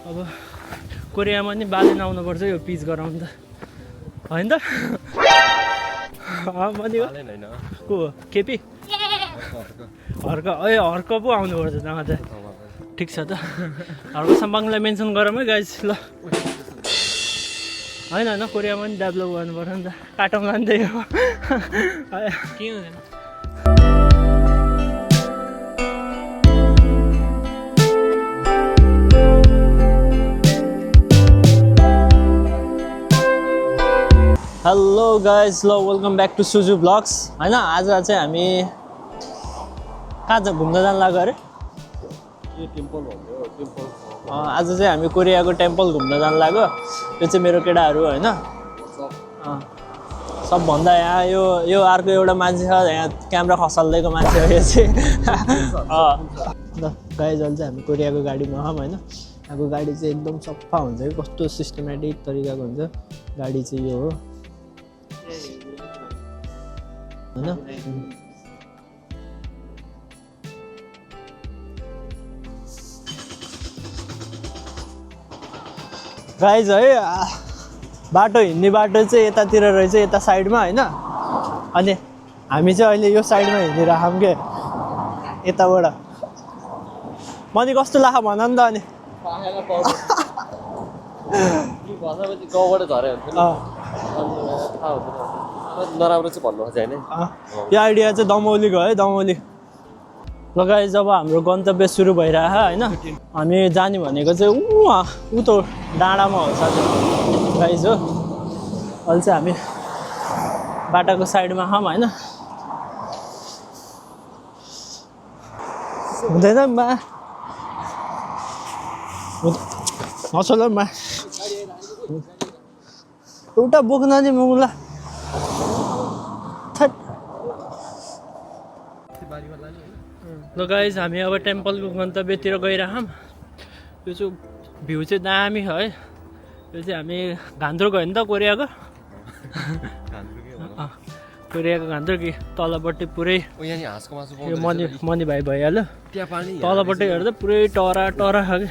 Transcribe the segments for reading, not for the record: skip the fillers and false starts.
अब कोरियामा नि बालेन आउनुपर्छ यो पिच गराउनु त होइन त को केपी हर्क हर्क पो आउनुपर्छ त्यहाँ त ठिक छ त हर्क सम्पाङलाई मेन्सन गरौँ है गाइस ल होइन कोरियामा नि डेभलप गर्नुपर्छ नि त काटौँला नि त यो के हुँदैन हेलो गाइस ल welcome back to Suju vlogs होइन आज चाहिँ हामी कहाँ घुम्न जानु लाग्यो अरे आज चाहिँ हामी कोरियाको टेम्पल घुम्न जानु लाग्यो यो चाहिँ मेरो केटाहरू होइन सबभन्दा यहाँ यो अर्को एउटा मान्छे छ यहाँ क्यामेरा खसाल्दैको मान्छे हो यो चाहिँ ल गाइस अहिले चाहिँ हामी कोरियाको गाडीमा छौँ होइन यहाँको गाडी चाहिँ एकदम सफा हुन्छ कि कस्तो सिस्टमेटिक तरिकाको हुन्छ गाडी चाहिँ यो हो होइन गाइज है बाटो हिँड्ने बाटो चाहिँ यतातिर रहेछ यता साइडमा होइन अनि हामी चाहिँ अहिले यो साइडमा हिँडिरहेछौँ के यताबाट मैले कस्तो लाग्छ भन नि त अनि नराम्रो चाहिँ भन्नु छैन यो आइडिया चाहिँ दमौलीको है दमौली लगाए जब हाम्रो गन्तव्य सुरु भइरहेछ होइन हामी जाने भनेको चाहिँ उतो डाँडामा हो साथै गाइज हो अहिले चाहिँ हामी बाटाको साइडमा छौँ होइन हुँदैन मा नचल मा एउटा बोक्न नि मुला ल गाइज हामी अब टेम्पलको गन्तव्यतिर गइरहौँ यो चाहिँ भ्यू चाहिँ दामी है यो चाहिँ हामी घान्द्रुक होइन त कोरियाको कोरियाको घान्द्रुक तलपट्टि पुरै यो मनी भाइ भइहाल्यो तलपट्टि हेर्दा पुरै टरा टरा छ कि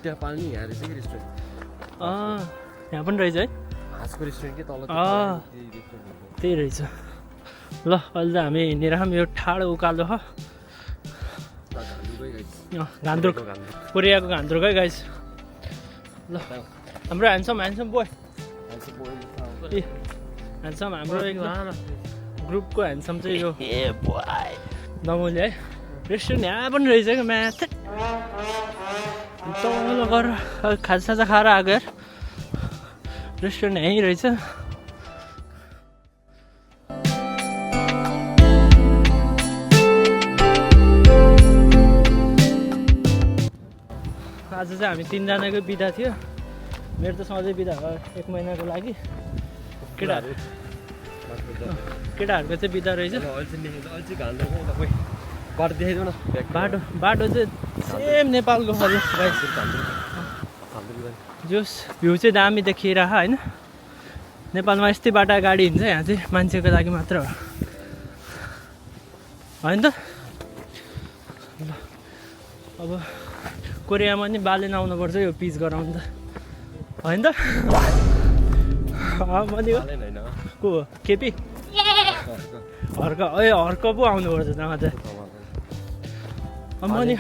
त्यहाँ पानी यहाँ रहेछ कि रेस्टुरेन्ट यहाँ पनि रहेछ है हाँसको रेस्टुरेन्ट के तल त्यही रहेछ ल अहिले त हामी हिँडिरहौँ यो ठाडो उकालो हो घान्द्रुक कोरियाको घान्द्रुक है गाइस ल हाम्रो ह्यान्डसम बोय ह्यान्डसम हाम्रो एकदम ग्रुपको ह्यान्डसम चाहिँ यो दमौली है रेस्टुरेन्ट यहाँ पनि रहेछ क्या म्याथ तल गरेर खाजासाजा खाएर आएको यार रेस्टुरेन्ट यहीँ रहेछ आज चाहिँ हामी तिनजनाको बिदा थियो मेरो त सधैँ बिदा भयो 1 महिनाको लागि केटाहरूको चाहिँ बिदा रहेछ बाटो चाहिँ सेम नेपालको जोस भ्यू चाहिँ दामी देखिरहेको होइन नेपालमा यस्तै बाटा गाडी हिँड्छ यहाँ चाहिँ मान्छेको लागि मात्र हो होइन त अब कोरियामा नि बालेन आउनुपर्छ यो पिच गराउनु त होइन त को केपी हर्क पो आउनुपर्छ त्यहाँ त अनि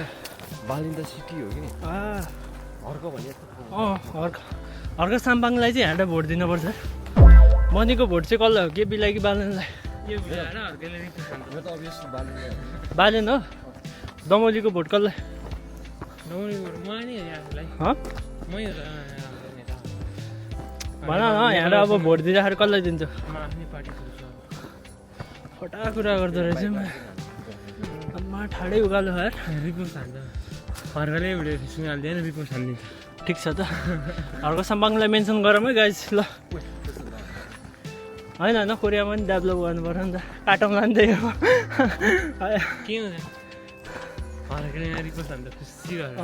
बालिन्दा सिटी हो कि हर्क साम्पाङलाई चाहिँ यहाँबाट भोट दिनुपर्छ मनीको भोट चाहिँ कसलाई हो केपीलाई कि बालेनलाई बालेन हो दमौलीको भोट कसलाई भन न यहाँ अब भोट दिँदाखेरि कसलाई दिन्छ फटा कुरा गर्दो रहेछ मा ठाडै उकालो यार रिपोर्ट हाल्छ हर्कले भिडियो खिच्नु हाल्दैन रिपोर्ट हाल्दिन्छ ठिक छ त हर्क सम्पाङलाई मेन्सन गरौँ है गाइस ल होइन कोरियामा नि डेभलप गर्नुपर्छ नि त काटौँला नि त यो के हुँदैन हर्कले रिपोर्ट हाल्दा खुसी गरेर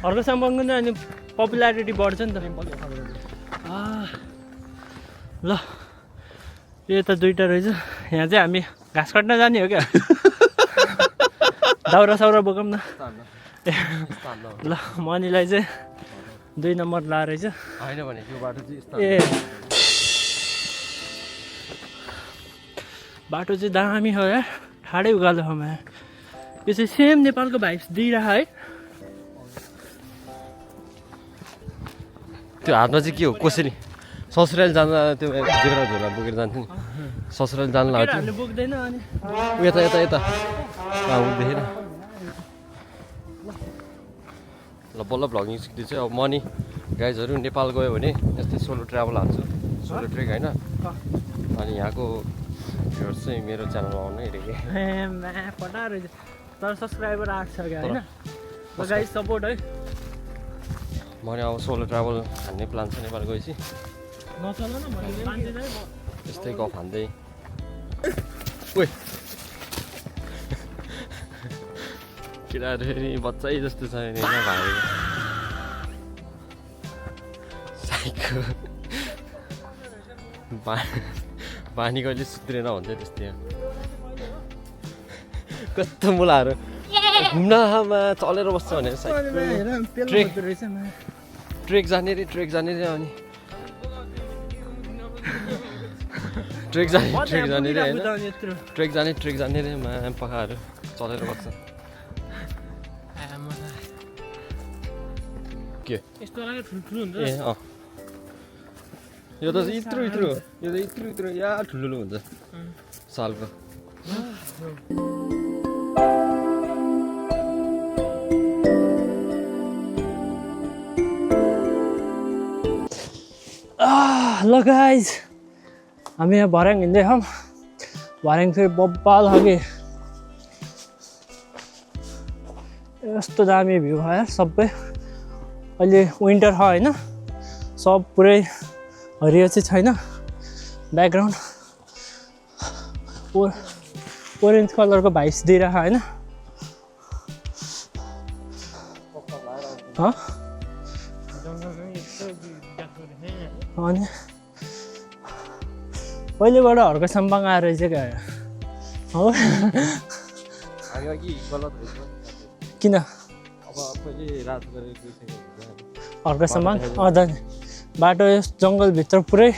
हर्क सम्पाङको नि अनि पपुलारिटी बढ्छ नि त ल यो त दुईवटा रहेछ यहाँ चाहिँ हामी घाँस काट्न जाने हो क्या दाउरा साउरा बोकौँ न ल मनीलाई चाहिँ 2 नम्बर लाएर रहेछ होइन भने त्यो बाटो चाहिँ यस्तो ए बाटो चाहिँ दामी हो यार ठाडै उकालो हो मा यो चाहिँ सेम नेपालको भाइब्स दिइरह है त्यो हातमा चाहिँ के हो कसरी ससुराली जान त्यो जिब्रा झोला बोकेर जान्थ्यो नि ससुराली जान लाग्थ्यो केटाहरूले बोक्दैन अनि यता यता यता देखेन ल बल्ल भ्लगिङ सिक्दैछ अब मनी गाइजहरू नेपाल गयो भने यस्तै सोलो ट्राभल हान्छु सोलो ट्रेक होइन अनि यहाँको भ्युअर्स चाहिँ मेरो च्यानलमा आउनु हेरेको ए मा पटा रहेछ तर सब्सक्राइबर आएको छ क्या होइन ल गाइस सपोर्ट है मैले अब सोलो ट्राभल हान्ने प्लान छ नेपाल गएपछि नचल न मान्छे चाहिँ यस्तै गफ हान्दै ओइ केटाहरू फेरि बच्चै जस्तो छ नि भाइ साइको बानी कहिले सुध्रेन भन्छ त्यस्तै कस्तो मुलाहरू घुम्नमा चलेर बस्छ भने ट्रेक जाने रे अनि ट्रेक जाने रे होइन ट्रेक जाने रे पखाहरू चलेर बस्छ के यस्तो लाग्यो ठुल्ठुलो हुन्छ ए अँ यो त यत्रो यो त यत्रो या ठुल्ठुलो हुन्छ सालको ल गाइज हामी यहाँ भर्याङ हिँड्दै छौँ भर्याङ फेरि बब्बाल छ कि यस्तो दामी भ्यू हो यार सबै अहिले विन्टर छ होइन सब पुरै हरियो चाहिँ छैन ब्याकग्राउन्ड ओरेन्ज कलरको भाइस दिइरह होइन अनि पहिलेबाट हर्को सम्पाङ आएर रहेछ क्या हो किन हर्को सम्पाङ बाटो यस जङ्गलभित्र पुरै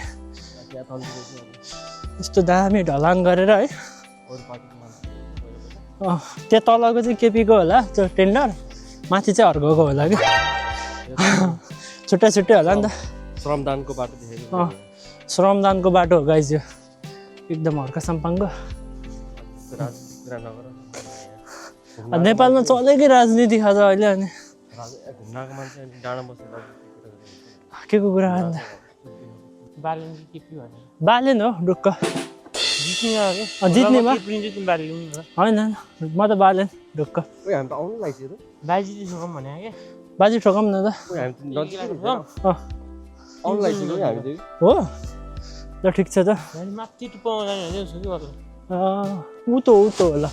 यस्तो दामी ढलान गरेर है त्यो तलको चाहिँ केपीको होला त्यो टेन्डर माथि चाहिँ हर्कोको होला कि छुट्टै छुट्टै होला नि त श्रमदानको बाटो देखेको श्रमदानको बाटो हो गाइज यो एकदम हर्का सम्पाङको नेपालमा चलेकै राजनीति खान्छ अहिले अनि घुम्नको मान्छे डाँडा बसेर के को कुरा अन्त बालेन हो ढुक्क जित्नेमा होइन म त बालेन ढुक्क बाजी ठोकौँ न त हो ल ठिक छ त उतो होला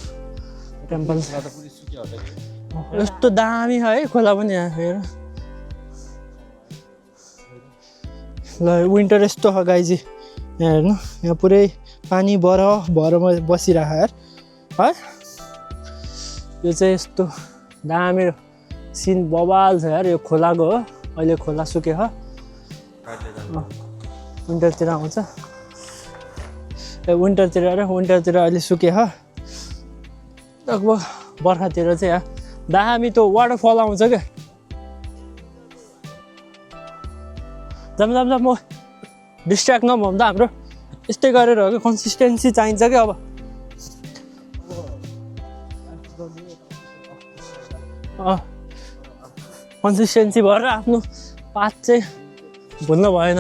टेम्पल यस्तो दामी है खोला पनि यहाँ हेर ल विन्टर यस्तो छ गाइजी यहाँ हेर्नु यहाँ पुरै पानी भरमा बसिरह यार है यो चाहिँ यस्तो दामी सिन बबाल छ यार यो खोलाको हो अहिले खोला सुक्यो हो विन्टरतिर आउँछ विन्टरतिर अहिले सुक्यो हो लगभग बर्खातिर चाहिँ यहाँ दामी त्यो वाटरफल आउँछ क्या जाम म डिस्ट्र्याक्ट नभउँ त हाम्रो यस्तै गरेर हो कि कन्सिस्टेन्सी चाहिन्छ क्या अब कन्सिस्टेन्सी भएर आफ्नो पाथ चाहिँ भुल्नु भएन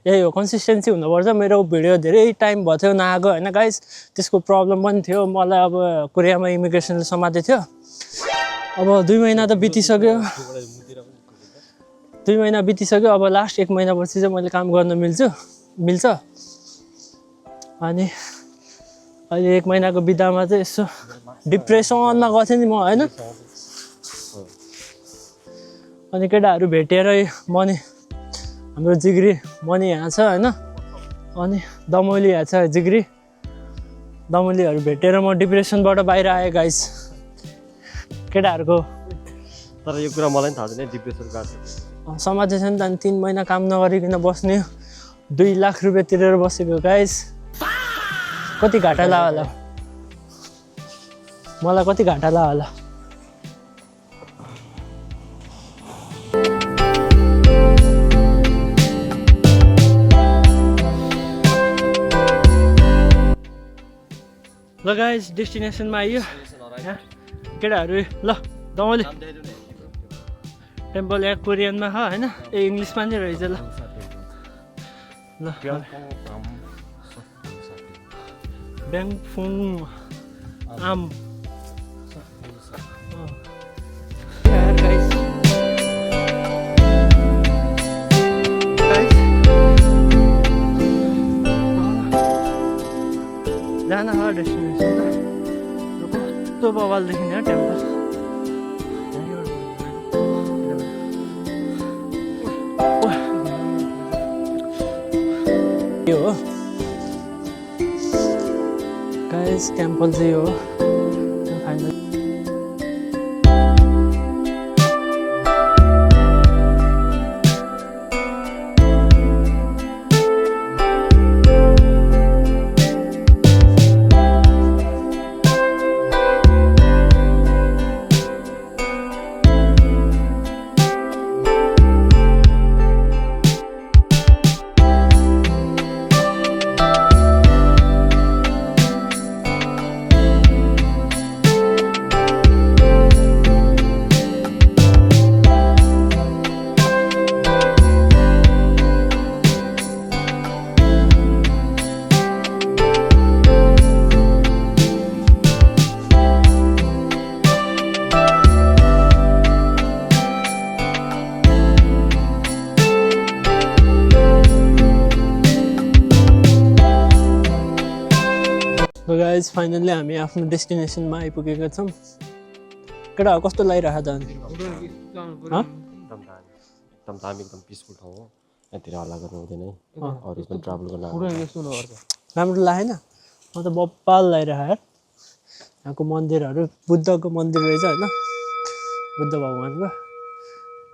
यही हो कन्सिस्टेन्सी हुनुपर्छ मेरो भिडियो धेरै टाइम भयो थियो नआएको होइन गाइस त्यसको प्रब्लम पनि थियो मलाई अब कोरियामा इमिग्रेसनले समातेको थियो अब 2 महिना त बितिसक्यो 2 महिना बितिसक्यो अब लास्ट 1 महिनापछि चाहिँ मैले काम गर्न मिल्छ अनि अहिले 1 महिनाको बिदामा चाहिँ यसो डिप्रेसनमा गएको थिएँ नि म होइन अनि केटाहरू भेटेर मनी हाम्रो जिग्री मनी यहाँ छ होइन अनि दमौली यहाँ छ जिग्री दमौलीहरू भेटेर म डिप्रेसनबाट बाहिर आएँ गाइस। केटाहरूको तर यो कुरा मलाई पनि थाहा छैन डिप्रेसन कार्ड समाज छ नि त, अनि 3 महिना काम नगरिकन बस्ने 2 लाख रुपियाँ तिरेर बसेको गाइस। कति घाटा लाग्यो होला मलाई, कति घाटा लाग्यो होला। ल गाइस डेस्टिनेसनमा आइयो केटाहरू। ल दमौली टेम्पल या कोरियनमा छ होइन, ए इङ्ग्लिसमा नै रहेछ। ल ल ब्याङफुङ आम जान हो डेस्टिनेसन। कस्तो बवाल देखिने टेम्पल। यो हो गाइस टेम्पल चाहिँ हो फाइनल। गाइस फाइनली हामी आफ्नो डेस्टिनेसनमा आइपुगेका छौँ। केटा कस्तो लागिरहेको छ अनि? एकदम दामी एकदम पिसफुल ठाउँ हो। यहाँतिर हल्ला गर्नु हुँदैन है, अरू पनि ट्राभल गर्न राम्रो लागेन? म त बप्पाल लागिरहेको यार। यहाँको मन्दिरहरू बुद्धको मन्दिर रहेछ होइन, बुद्ध भगवान्को।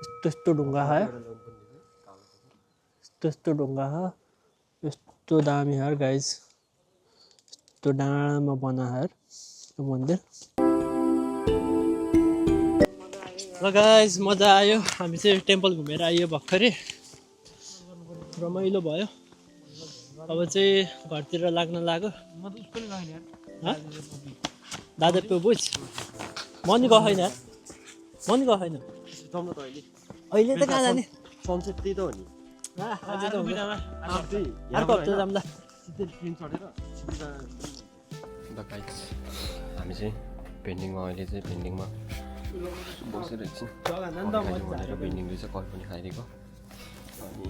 यस्तो यस्तो ढुङ्गा छ, यस्तो यस्तो ढुङ्गा छ, यस्तो दामी यार गाइस। यस्तो डाँडामा बनायो यार यो मन्दिर। ल गाइस मजा आयो, हामी चाहिँ टेम्पल घुमेर आयो भर्खरै, रमाइलो भयो। अब चाहिँ घरतिर लाग्न लाग्यो। दादा पे बुझ मनी गएन यार, मनी गएन अहिले त कहाँ जाने? सनसेट त्यही त हो नि। अर्को हप्ता जाउँला। हामी चाहिँ पेन्डिङमा अहिले चाहिँ पेन्डिङमा बसेर एकछिन भनेर पेन्डिङले चाहिँ कल पनि खाइदिएको। अनि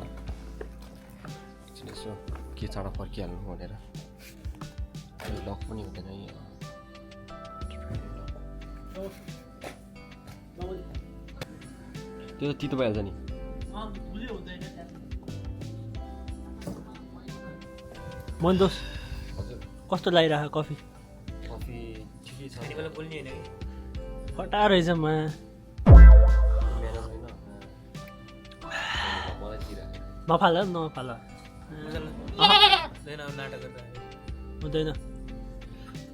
एकछिन यसो के चाँडो फर्किहाल्नु भनेर। लक पनि हुँदैन त्यो त तितो भइहाल्छ नि। मन्दोस कस्तो लागिरहेको कफी? कफी ठिकै छ। फटा रहेछ मा। नफाल नफाल हुँदैन।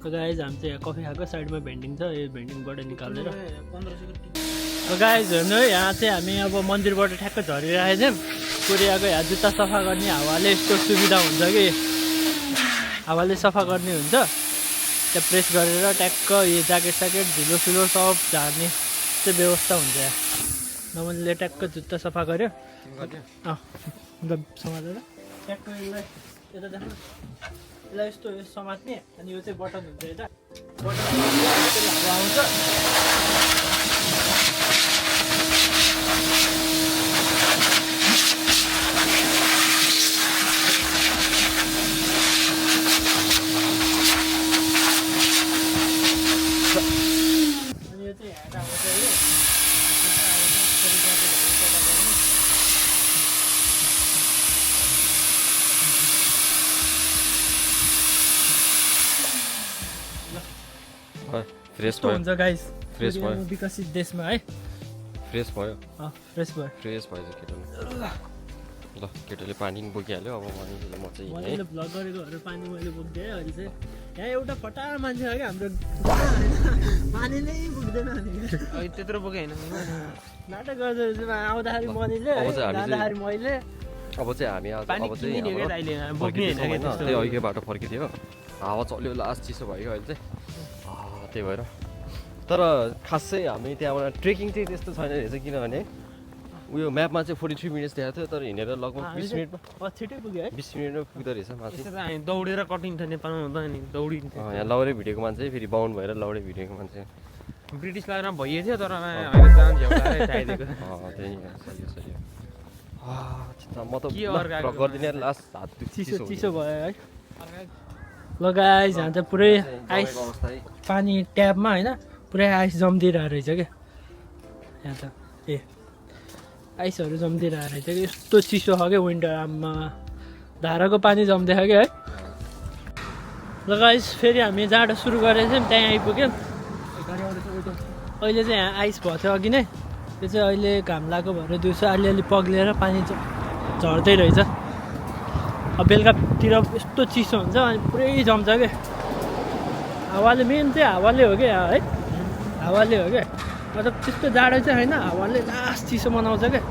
गाइज हामी चाहिँ यहाँ कफी खाएको साइडमा भेन्डिङ छ, यो भेन्डिङबाट निकालेर। गाइज हेर्नु है, यहाँ चाहिँ हामी अब मन्दिरबाट ठ्याक्क झरिरहेको थियौँ। कोरियाको यहाँ जुत्ता सफा गर्ने हावाले यस्तो सुविधा हुन्छ कि हावाले सफा गर्ने हुन्छ, त्यहाँ प्रेस गरेर ट्याक्क यो ज्याकेट स्याकेट धुलो सुलो सब झार्ने चाहिँ व्यवस्था हुन्छ यहाँ। नमनले ट्याक्क जुत्ता सफा गर्यो समातेर ट्याक्क यसलाई यता देख्नु, यसलाई यस्तो यो समात्ने, अनि यो चाहिँ बटन हुन्छ यता, बटन हावा आउँछ। फ्रेस यस्तो भयो हुन्छ गाइस फ्रेस भयो। विकसित देशमा है फ्रेस भयो फ्रेस भयो फ्रेस भयो चाहिँ केटाले ल केटाले पानी पनि बोकिहाल्यो अब म चाहिँ मैले यहीँ भ्लग गरेकोहरू पानी मैले बोक्दै अहिले चाहिँ यहाँ एउटा फटा मान्छे छ क्या हाम्रो पानी नै पुग्दैन अनि त्यत्रो बोके होइन नाटक गर्दैछु आउँदाखेरि मैले अब चाहिँ हामी जाँदाखेरि मैले अब चाहिँ हामी आज पानी अब चाहिँ किनिदियो क्या अहिले बोक्ने फर्किँदैछौँ होइन होइन त्यही अघिकै बाटो फर्किदियो हावा चल्यो लास्ट चिसो भयो अहिले चाहिँ त्यही भएर तर खासै हामी त्यहाँबाट ट्रेकिङ चाहिँ त्यस्तो छैन रहेछ किनभने उयो म्यापमा चाहिँ 43 मिनट्स देखाएको थियो तर हिँडेर लगभग 20 मिनटमा छिटै पुग्यो है 20 मिनटमा पुग्दो रहेछ माथि त्यस्तो त हामी दौडेर कटिन्छ नेपालमा हुँदैन नि दौडिन्थ्यो यहाँ लौरे भिडियोको मान्छे फेरि बाहुन भएर लौरे भिडियोको मान्छे ब्रिटिस लागेर भइए थियो तर हामीले जान झ्याउला चाहिदिएको त्यही सही हो, सही हो। म त के अर्काको गर्दिनँ लास्ट हात चिसो चिसो भयो है लगाइज यहाँ चाहिँ पुरै आइस अवस्था है पानी ट्यापमा होइन पुरै आइस जम्दिरहेको रहेछ क्या यहाँ त आइसहरू जम्दिरहेको रहेछ कि यस्तो चिसो छ क्या विन्टर आममा धाराको पानी जम्दैछ क्या है ल गाइस फेरि हामी जाडो सुरु गरेको थियौँ त्यहाँ आइपुग्यौँ अहिले चाहिँ यहाँ आइस भएको थियो अघि नै त्यो चाहिँ अहिले घाम लागेको भएर दिउँसो अलिअलि पग्लिएर पानी झर्दै रहेछ अब बेलुकातिर यस्तो चिसो हुन्छ अनि पुरै जम्छ क्या हावाले मेन चाहिँ हावाले हो क्या है हावाले हो क्या मतलब त्यस्तो जाडो चाहिँ होइन हावाले लास्ट चिसो बनाउँछ क्या